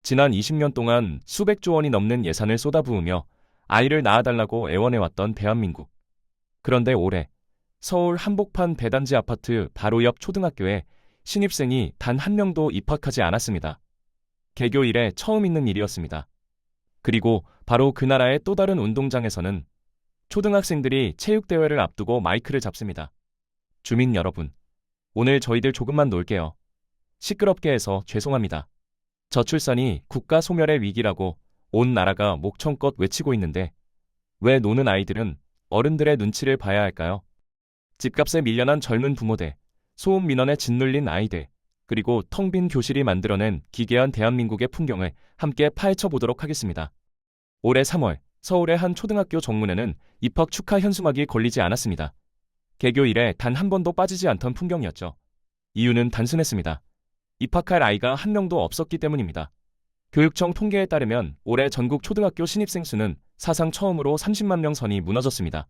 지난 20년 동안 수백조 원이 넘는 예산을 쏟아부으며 아이를 낳아달라고 애원해왔던 대한민국. 그런데 올해 서울 한복판 배단지 아파트 바로 옆 초등학교에 신입생이 단 한 명도 입학하지 않았습니다. 개교 이래 처음 있는 일이었습니다. 그리고 바로 그 나라의 또 다른 운동장에서는 초등학생들이 체육대회를 앞두고 마이크를 잡습니다. 주민 여러분, 오늘 저희들 조금만 놀게요. 시끄럽게 해서 죄송합니다. 저출산이 국가 소멸의 위기라고 온 나라가 목청껏 외치고 있는데 왜 노는 아이들은 어른들의 눈치를 봐야 할까요? 집값에 밀려난 젊은 부모들, 소음 민원에 짓눌린 아이들, 그리고 텅 빈 교실이 만들어낸 기괴한 대한민국의 풍경을 함께 파헤쳐 보도록 하겠습니다. 올해 3월 서울의 한 초등학교 정문에는 입학 축하 현수막이 걸리지 않았습니다. 개교 이래 단 한 번도 빠지지 않던 풍경이었죠. 이유는 단순했습니다. 입학할 아이가 한 명도 없었기 때문입니다. 교육청 통계에 따르면 올해 전국 초등학교 신입생 수는 사상 처음으로 30만 명 선이 무너졌습니다.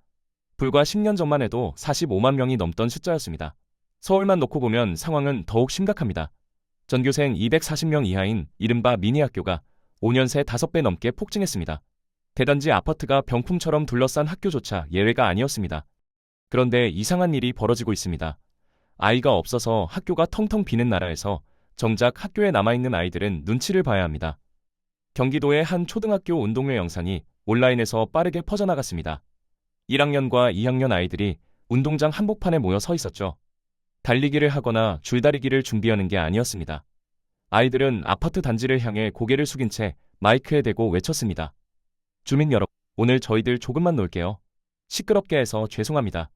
불과 10년 전만 해도 45만 명이 넘던 숫자였습니다. 서울만 놓고 보면 상황은 더욱 심각합니다. 전교생 240명 이하인 이른바 미니학교가 5년 새 5배 넘게 폭증했습니다. 대단지 아파트가 병풍처럼 둘러싼 학교조차 예외가 아니었습니다. 그런데 이상한 일이 벌어지고 있습니다. 아이가 없어서 학교가 텅텅 비는 나라에서 정작 학교에 남아있는 아이들은 눈치를 봐야 합니다. 경기도의 한 초등학교 운동회 영상이 온라인에서 빠르게 퍼져나갔습니다. 1학년과 2학년 아이들이 운동장 한복판에 모여 서 있었죠. 달리기를 하거나 줄다리기를 준비하는 게 아니었습니다. 아이들은 아파트 단지를 향해 고개를 숙인 채 마이크에 대고 외쳤습니다. 주민 여러분, 오늘 저희들 조금만 놀게요. 시끄럽게 해서 죄송합니다.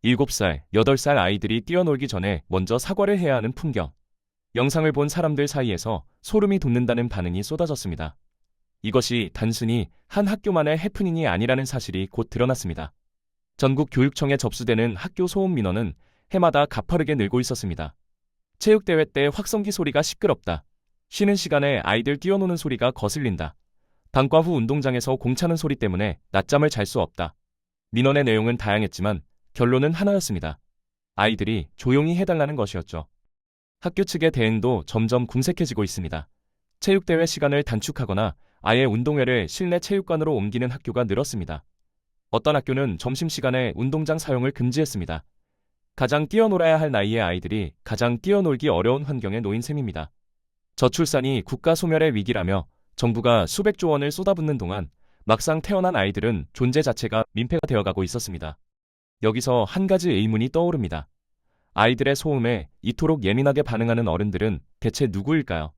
7살, 8살 아이들이 뛰어놀기 전에 먼저 사과를 해야 하는 풍경. 영상을 본 사람들 사이에서 소름이 돋는다는 반응이 쏟아졌습니다. 이것이 단순히 한 학교만의 해프닝이 아니라는 사실이 곧 드러났습니다. 전국 교육청에 접수되는 학교 소음 민원은 해마다 가파르게 늘고 있었습니다. 체육대회 때 확성기 소리가 시끄럽다. 쉬는 시간에 아이들 뛰어노는 소리가 거슬린다. 방과 후 운동장에서 공 차는 소리 때문에 낮잠을 잘 수 없다. 민원의 내용은 다양했지만 결론은 하나였습니다. 아이들이 조용히 해달라는 것이었죠. 학교 측의 대응도 점점 궁색해지고 있습니다. 체육대회 시간을 단축하거나 아예 운동회를 실내 체육관으로 옮기는 학교가 늘었습니다. 어떤 학교는 점심시간에 운동장 사용을 금지했습니다. 가장 뛰어놀아야 할 나이의 아이들이 가장 뛰어놀기 어려운 환경에 놓인 셈입니다. 저출산이 국가 소멸의 위기라며 정부가 수백조 원을 쏟아붓는 동안 막상 태어난 아이들은 존재 자체가 민폐가 되어가고 있었습니다. 여기서 한 가지 의문이 떠오릅니다. 아이들의 소음에 이토록 예민하게 반응하는 어른들은 대체 누구일까요?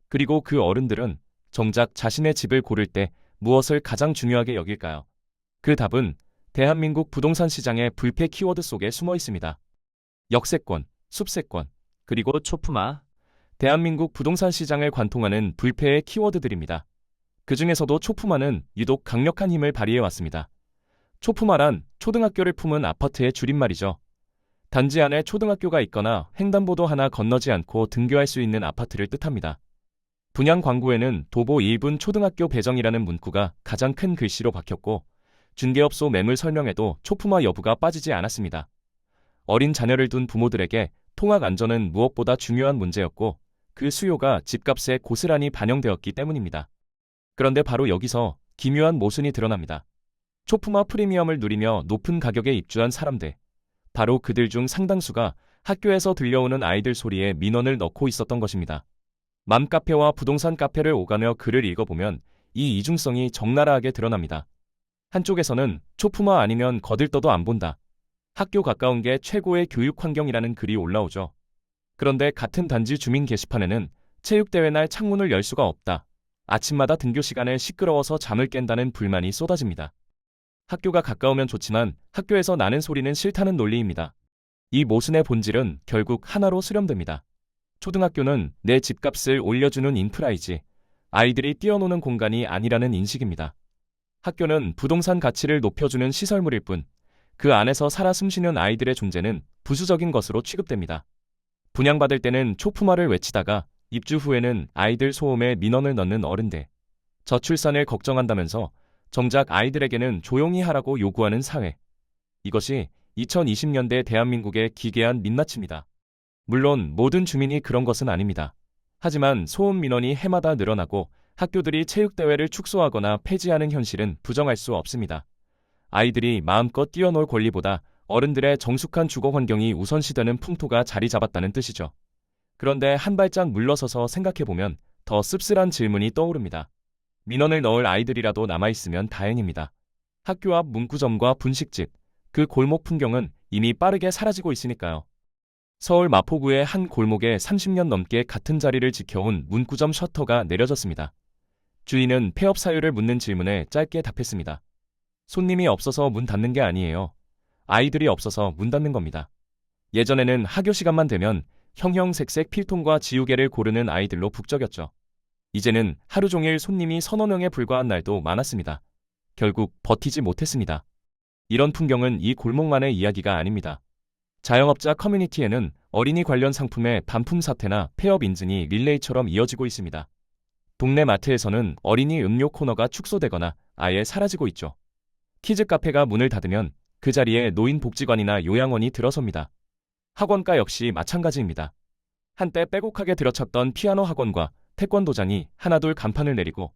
그리고 그 어른들은 정작 자신의 집을 고를 때 무엇을 가장 중요하게 여길까요? 그 답은 대한민국 부동산 시장의 불패 키워드 속에 숨어 있습니다. 역세권, 숲세권, 그리고 초품화. 대한민국 부동산 시장을 관통하는 불패의 키워드들입니다. 그 중에서도 초품화는 유독 강력한 힘을 발휘해왔습니다. 초품화란 초등학교를 품은 아파트의 줄임말이죠. 단지 안에 초등학교가 있거나 횡단보도 하나 건너지 않고 등교할 수 있는 아파트를 뜻합니다. 분양 광고에는 도보 1분 초등학교 배정이라는 문구가 가장 큰 글씨로 박혔고 중개업소 매물 설명에도 초품화 여부가 빠지지 않았습니다. 어린 자녀를 둔 부모들에게 통학 안전은 무엇보다 중요한 문제였고 그 수요가 집값에 고스란히 반영되었기 때문입니다. 그런데 바로 여기서 기묘한 모순이 드러납니다. 초품화 프리미엄을 누리며 높은 가격에 입주한 사람들. 바로 그들 중 상당수가 학교에서 들려오는 아이들 소리에 민원을 넣고 있었던 것입니다. 맘카페와 부동산 카페를 오가며 글을 읽어보면 이 이중성이 적나라하게 드러납니다. 한쪽에서는 초품화 아니면 거들떠도 안 본다. 학교 가까운 게 최고의 교육 환경이라는 글이 올라오죠. 그런데 같은 단지 주민 게시판에는 체육대회 날 창문을 열 수가 없다. 아침마다 등교 시간에 시끄러워서 잠을 깬다는 불만이 쏟아집니다. 학교가 가까우면 좋지만 학교에서 나는 소리는 싫다는 논리입니다. 이 모순의 본질은 결국 하나로 수렴됩니다. 초등학교는 내 집값을 올려주는 인프라이지 아이들이 뛰어노는 공간이 아니라는 인식입니다. 학교는 부동산 가치를 높여주는 시설물일 뿐 그 안에서 살아 숨쉬는 아이들의 존재는 부수적인 것으로 취급됩니다. 분양받을 때는 초품화를 외치다가 입주 후에는 아이들 소음에 민원을 넣는 어른들, 저출산을 걱정한다면서 정작 아이들에게는 조용히 하라고 요구하는 사회. 이것이 2020년대 대한민국의 기괴한 민낯입니다. 물론 모든 주민이 그런 것은 아닙니다. 하지만 소음 민원이 해마다 늘어나고 학교들이 체육대회를 축소하거나 폐지하는 현실은 부정할 수 없습니다. 아이들이 마음껏 뛰어놀 권리보다 어른들의 정숙한 주거 환경이 우선시되는 풍토가 자리 잡았다는 뜻이죠. 그런데 한 발짝 물러서서 생각해보면 더 씁쓸한 질문이 떠오릅니다. 민원을 넣을 아이들이라도 남아있으면 다행입니다. 학교 앞 문구점과 분식집, 그 골목 풍경은 이미 빠르게 사라지고 있으니까요. 서울 마포구의 한 골목에 30년 넘게 같은 자리를 지켜온 문구점 셔터가 내려졌습니다. 주인은 폐업 사유를 묻는 질문에 짧게 답했습니다. 손님이 없어서 문 닫는 게 아니에요. 아이들이 없어서 문 닫는 겁니다. 예전에는 학교 시간만 되면 형형색색 필통과 지우개를 고르는 아이들로 북적였죠. 이제는 하루 종일 손님이 서너 명에 불과한 날도 많았습니다. 결국 버티지 못했습니다. 이런 풍경은 이 골목만의 이야기가 아닙니다. 자영업자 커뮤니티에는 어린이 관련 상품의 반품 사태나 폐업 인증이 릴레이처럼 이어지고 있습니다. 동네 마트에서는 어린이 음료 코너가 축소되거나 아예 사라지고 있죠. 키즈 카페가 문을 닫으면 그 자리에 노인복지관이나 요양원이 들어섭니다. 학원가 역시 마찬가지입니다. 한때 빼곡하게 들어찼던 피아노 학원과 태권도장이 하나둘 간판을 내리고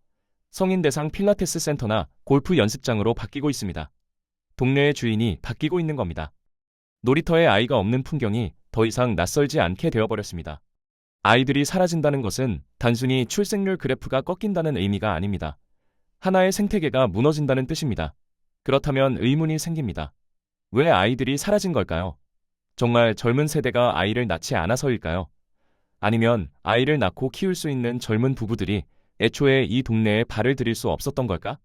성인 대상 필라테스 센터나 골프 연습장으로 바뀌고 있습니다. 동네의 주인이 바뀌고 있는 겁니다. 놀이터에 아이가 없는 풍경이 더 이상 낯설지 않게 되어버렸습니다. 아이들이 사라진다는 것은 단순히 출생률 그래프가 꺾인다는 의미가 아닙니다. 하나의 생태계가 무너진다는 뜻입니다. 그렇다면 의문이 생깁니다. 왜 아이들이 사라진 걸까요? 정말 젊은 세대가 아이를 낳지 않아서일까요? 아니면 아이를 낳고 키울 수 있는 젊은 부부들이 애초에 이 동네에 발을 들일 수 없었던 걸까?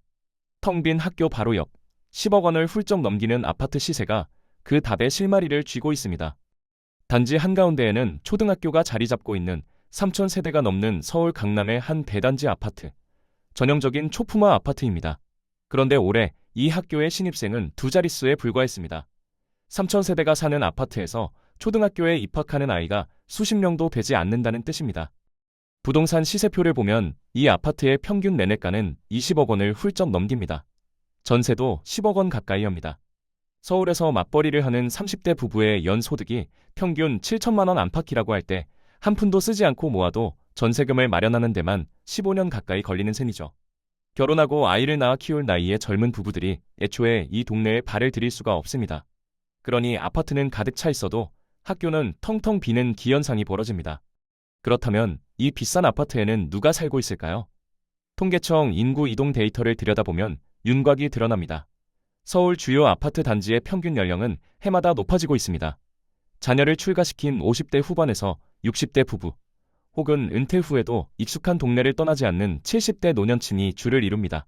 텅 빈 학교 바로 옆 10억 원을 훌쩍 넘기는 아파트 시세가 그 답의 실마리를 쥐고 있습니다. 단지 한가운데에는 초등학교가 자리 잡고 있는 3천 세대가 넘는 서울 강남의 한 대단지 아파트. 전형적인 초품화 아파트입니다. 그런데 올해 이 학교의 신입생은 두 자릿수에 불과했습니다. 3천 세대가 사는 아파트에서 초등학교에 입학하는 아이가 수십 명도 되지 않는다는 뜻입니다. 부동산 시세표를 보면 이 아파트의 평균 매매가는 20억 원을 훌쩍 넘깁니다. 전세도 10억 원 가까이입니다. 서울에서 맞벌이를 하는 30대 부부의 연소득이 평균 7천만 원 안팎이라고 할 때 한 푼도 쓰지 않고 모아도 전세금을 마련하는 데만 15년 가까이 걸리는 셈이죠. 결혼하고 아이를 낳아 키울 나이의 젊은 부부들이 애초에 이 동네에 발을 들일 수가 없습니다. 그러니 아파트는 가득 차 있어도 학교는 텅텅 비는 기현상이 벌어집니다. 그렇다면 이 비싼 아파트에는 누가 살고 있을까요? 통계청 인구 이동 데이터를 들여다보면 윤곽이 드러납니다. 서울 주요 아파트 단지의 평균 연령은 해마다 높아지고 있습니다. 자녀를 출가시킨 50대 후반에서 60대 부부, 혹은 은퇴 후에도 익숙한 동네를 떠나지 않는 70대 노년층이 줄을 이룹니다.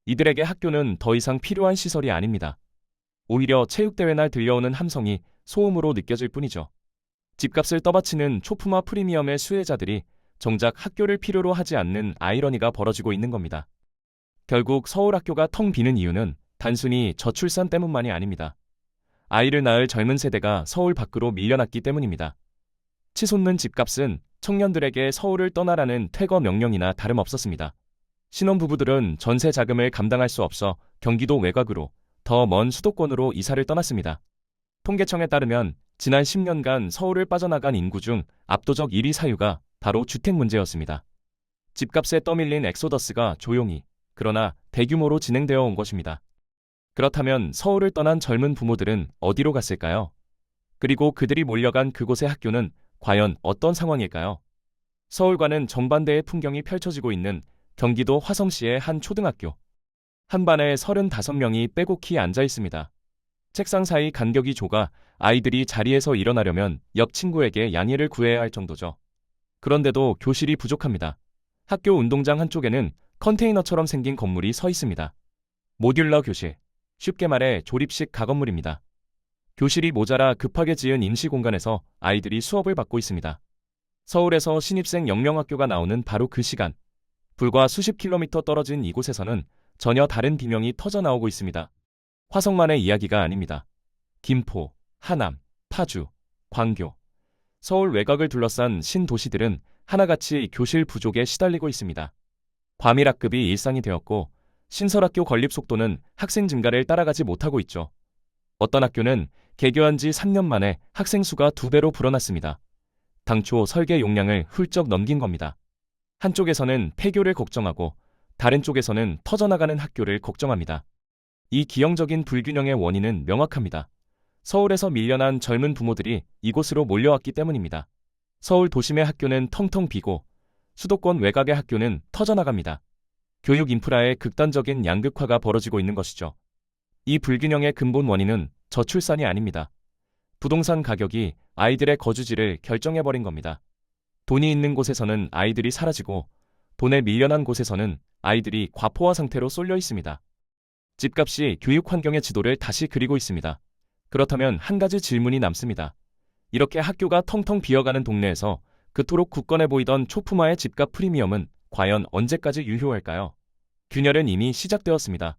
이들에게 학교는 더 이상 필요한 시설이 아닙니다. 오히려 체육대회 날 들려오는 함성이 소음으로 느껴질 뿐이죠. 집값을 떠받치는 초품화 프리미엄의 수혜자들이 정작 학교를 필요로 하지 않는 아이러니가 벌어지고 있는 겁니다. 결국 서울 학교가 텅 비는 이유는 단순히 저출산 때문만이 아닙니다. 아이를 낳을 젊은 세대가 서울 밖으로 밀려났기 때문입니다. 치솟는 집값은 청년들에게 서울을 떠나라는 퇴거 명령이나 다름없었습니다. 신혼부부들은 전세 자금을 감당할 수 없어 경기도 외곽으로 더 먼 수도권으로 이사를 떠났습니다. 통계청에 따르면 지난 10년간 서울을 빠져나간 인구 중 압도적 1위 사유가 바로 주택 문제였습니다. 집값에 떠밀린 엑소더스가 조용히, 그러나 대규모로 진행되어 온 것입니다. 그렇다면 서울을 떠난 젊은 부모들은 어디로 갔을까요? 그리고 그들이 몰려간 그곳의 학교는 과연 어떤 상황일까요? 서울과는 정반대의 풍경이 펼쳐지고 있는 경기도 화성시의 한 초등학교. 한 반에 35명이 빼곡히 앉아 있습니다. 책상 사이 간격이 좁아 아이들이 자리에서 일어나려면 옆 친구에게 양해를 구해야 할 정도죠. 그런데도 교실이 부족합니다. 학교 운동장 한쪽에는 컨테이너처럼 생긴 건물이 서 있습니다. 모듈러 교실, 쉽게 말해 조립식 가건물입니다. 교실이 모자라 급하게 지은 임시 공간에서 아이들이 수업을 받고 있습니다. 서울에서 신입생 영명학교가 나오는 바로 그 시간, 불과 수십 킬로미터 떨어진 이곳에서는 전혀 다른 비명이 터져 나오고 있습니다. 화성만의 이야기가 아닙니다. 김포, 하남, 파주, 광교, 서울 외곽을 둘러싼 신도시들은 하나같이 교실 부족에 시달리고 있습니다. 과밀학급이 일상이 되었고 신설학교 건립 속도는 학생 증가를 따라가지 못하고 있죠. 어떤 학교는 개교한 지 3년 만에 학생 수가 2배로 불어났습니다. 당초 설계 용량을 훌쩍 넘긴 겁니다. 한쪽에서는 폐교를 걱정하고 다른 쪽에서는 터져나가는 학교를 걱정합니다. 이 기형적인 불균형의 원인은 명확합니다. 서울에서 밀려난 젊은 부모들이 이곳으로 몰려왔기 때문입니다. 서울 도심의 학교는 텅텅 비고 수도권 외곽의 학교는 터져나갑니다. 교육 인프라의 극단적인 양극화가 벌어지고 있는 것이죠. 이 불균형의 근본 원인은 저출산이 아닙니다. 부동산 가격이 아이들의 거주지를 결정해버린 겁니다. 돈이 있는 곳에서는 아이들이 사라지고 돈에 밀려난 곳에서는 아이들이 과포화 상태로 쏠려 있습니다. 집값이 교육 환경의 지도를 다시 그리고 있습니다. 그렇다면 한 가지 질문이 남습니다. 이렇게 학교가 텅텅 비어가는 동네에서 그토록 굳건해 보이던 초품화의 집값 프리미엄은 과연 언제까지 유효할까요? 균열은 이미 시작되었습니다.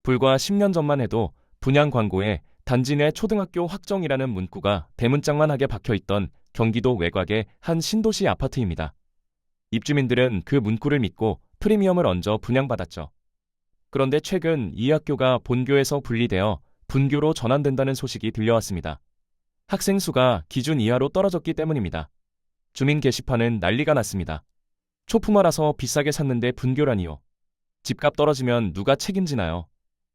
불과 10년 전만 해도 분양 광고에 단지 내 초등학교 확정이라는 문구가 대문짝만하게 박혀있던 경기도 외곽의 한 신도시 아파트입니다. 입주민들은 그 문구를 믿고 프리미엄을 얹어 분양받았죠. 그런데 최근 이 학교가 본교에서 분리되어 분교로 전환된다는 소식이 들려왔습니다. 학생 수가 기준 이하로 떨어졌기 때문입니다. 주민 게시판은 난리가 났습니다. 초품화라서 비싸게 샀는데 분교라니요. 집값 떨어지면 누가 책임지나요?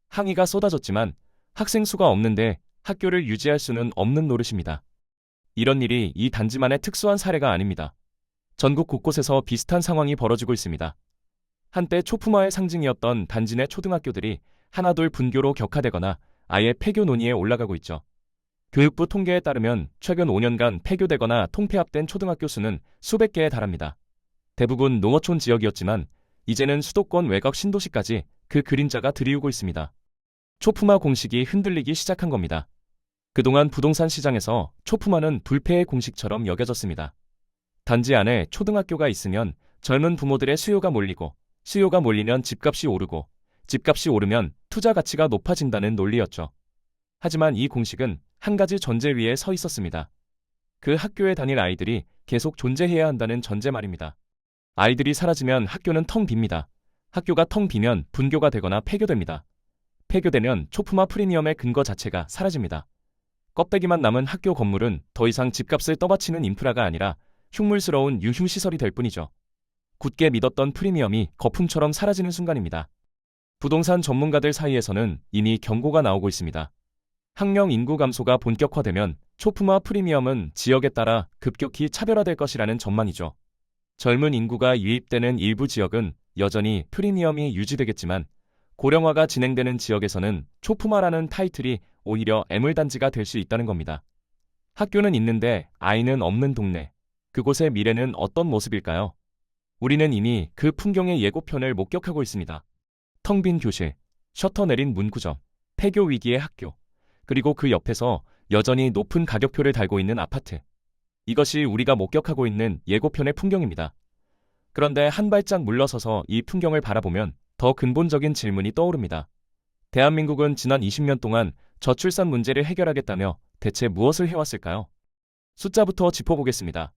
항의가 쏟아졌지만 학생 수가 없는데 학교를 유지할 수는 없는 노릇입니다. 이런 일이 이 단지만의 특수한 사례가 아닙니다. 전국 곳곳에서 비슷한 상황이 벌어지고 있습니다. 한때 초품화의 상징이었던 단지 내 초등학교들이 하나둘 분교로 격화되거나 아예 폐교 논의에 올라가고 있죠. 교육부 통계에 따르면 최근 5년간 폐교되거나 통폐합된 초등학교 수는 수백 개에 달합니다. 대부분 농어촌 지역이었지만 이제는 수도권 외곽 신도시까지 그 그림자가 드리우고 있습니다. 초품화 공식이 흔들리기 시작한 겁니다. 그동안 부동산 시장에서 초품화는 불패의 공식처럼 여겨졌습니다. 단지 안에 초등학교가 있으면 젊은 부모들의 수요가 몰리고 수요가 몰리면 집값이 오르고 집값이 오르면 투자 가치가 높아진다는 논리였죠. 하지만 이 공식은 한 가지 전제 위에 서 있었습니다. 그 학교에 다닐 아이들이 계속 존재해야 한다는 전제 말입니다. 아이들이 사라지면 학교는 텅 빕니다. 학교가 텅 비면 분교가 되거나 폐교됩니다. 폐교되면 초품화 프리미엄의 근거 자체가 사라집니다. 껍데기만 남은 학교 건물은 더 이상 집값을 떠받치는 인프라가 아니라 흉물스러운 유휴시설이 될 뿐이죠. 굳게 믿었던 프리미엄이 거품처럼 사라지는 순간입니다. 부동산 전문가들 사이에서는 이미 경고가 나오고 있습니다. 학령 인구 감소가 본격화되면 초품화 프리미엄은 지역에 따라 급격히 차별화될 것이라는 전망이죠. 젊은 인구가 유입되는 일부 지역은 여전히 프리미엄이 유지되겠지만 고령화가 진행되는 지역에서는 초품화라는 타이틀이 오히려 애물단지가 될 수 있다는 겁니다. 학교는 있는데 아이는 없는 동네. 그곳의 미래는 어떤 모습일까요? 우리는 이미 그 풍경의 예고편을 목격하고 있습니다. 텅 빈 교실, 셔터 내린 문구점, 폐교 위기의 학교, 그리고 그 옆에서 여전히 높은 가격표를 달고 있는 아파트. 이것이 우리가 목격하고 있는 예고편의 풍경입니다. 그런데 한 발짝 물러서서 이 풍경을 바라보면 더 근본적인 질문이 떠오릅니다. 대한민국은 지난 20년 동안 저출산 문제를 해결하겠다며 대체 무엇을 해왔을까요? 숫자부터 짚어보겠습니다.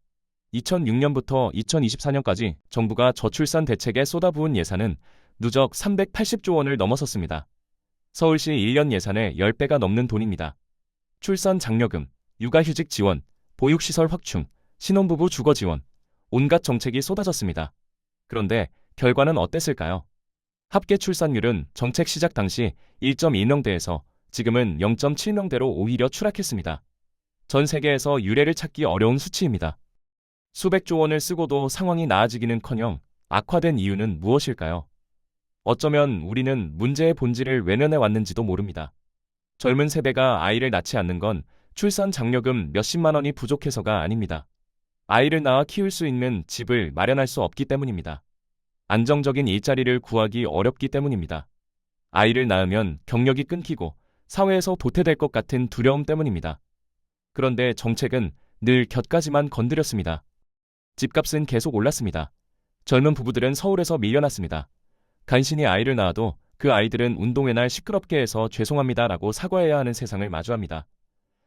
2006년부터 2024년까지 정부가 저출산 대책에 쏟아부은 예산은 누적 380조 원을 넘어섰습니다. 서울시 1년 예산의 10배가 넘는 돈입니다. 출산 장려금, 육아휴직 지원, 보육시설 확충, 신혼부부 주거 지원, 온갖 정책이 쏟아졌습니다. 그런데 결과는 어땠을까요? 합계 출산율은 정책 시작 당시 1.1명대에서 지금은 0.7명대로 오히려 추락했습니다. 전 세계에서 유례를 찾기 어려운 수치입니다. 수백조 원을 쓰고도 상황이 나아지기는커녕 악화된 이유는 무엇일까요? 어쩌면 우리는 문제의 본질을 외면해 왔는지도 모릅니다. 젊은 세대가 아이를 낳지 않는 건 출산 장려금 몇십만 원이 부족해서가 아닙니다. 아이를 낳아 키울 수 있는 집을 마련할 수 없기 때문입니다. 안정적인 일자리를 구하기 어렵기 때문입니다. 아이를 낳으면 경력이 끊기고 사회에서 도태될 것 같은 두려움 때문입니다. 그런데 정책은 늘 곁가지만 건드렸습니다. 집값은 계속 올랐습니다. 젊은 부부들은 서울에서 밀려났습니다. 간신히 아이를 낳아도 그 아이들은 운동회 날 시끄럽게 해서 죄송합니다라고 사과해야 하는 세상을 마주합니다.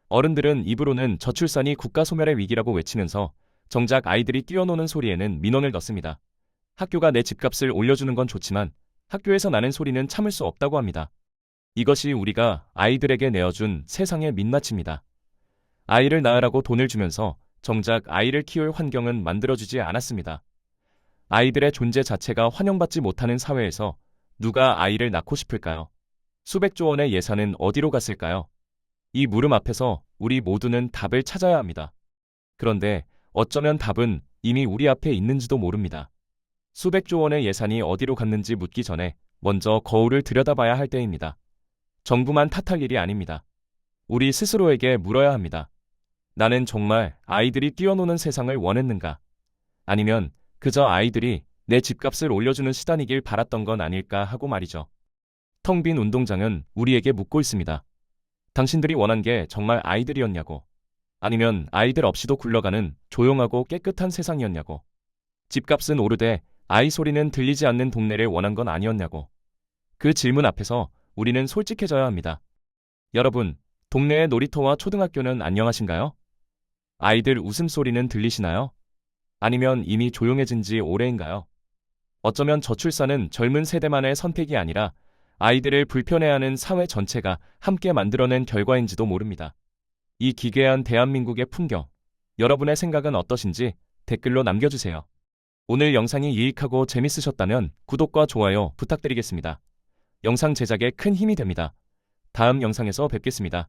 어른들은 입으로는 저출산이 국가 소멸의 위기라고 외치면서 정작 아이들이 뛰어노는 소리에는 민원을 넣습니다. 학교가 내 집값을 올려주는 건 좋지만 학교에서 나는 소리는 참을 수 없다고 합니다. 이것이 우리가 아이들에게 내어준 세상의 민낯입니다. 아이를 낳으라고 돈을 주면서 정작 아이를 키울 환경은 만들어주지 않았습니다. 아이들의 존재 자체가 환영받지 못하는 사회에서 누가 아이를 낳고 싶을까요? 수백조 원의 예산은 어디로 갔을까요? 이 물음 앞에서 우리 모두는 답을 찾아야 합니다. 그런데 어쩌면 답은 이미 우리 앞에 있는지도 모릅니다. 수백조 원의 예산이 어디로 갔는지 묻기 전에 먼저 거울을 들여다봐야 할 때입니다. 정부만 탓할 일이 아닙니다. 우리 스스로에게 물어야 합니다. 나는 정말 아이들이 뛰어노는 세상을 원했는가? 아니면 그저 아이들이 내 집값을 올려주는 수단이길 바랐던 건 아닐까 하고 말이죠. 텅 빈 운동장은 우리에게 묻고 있습니다. 당신들이 원한 게 정말 아이들이었냐고? 아니면 아이들 없이도 굴러가는 조용하고 깨끗한 세상이었냐고? 집값은 오르되 아이 소리는 들리지 않는 동네를 원한 건 아니었냐고? 그 질문 앞에서 우리는 솔직해져야 합니다. 여러분, 동네의 놀이터와 초등학교는 안녕하신가요? 아이들 웃음소리는 들리시나요? 아니면 이미 조용해진 지 오래인가요? 어쩌면 저출산은 젊은 세대만의 선택이 아니라 아이들을 불편해하는 사회 전체가 함께 만들어낸 결과인지도 모릅니다. 이 기괴한 대한민국의 풍경, 여러분의 생각은 어떠신지 댓글로 남겨주세요. 오늘 영상이 유익하고 재밌으셨다면 구독과 좋아요 부탁드리겠습니다. 영상 제작에 큰 힘이 됩니다. 다음 영상에서 뵙겠습니다.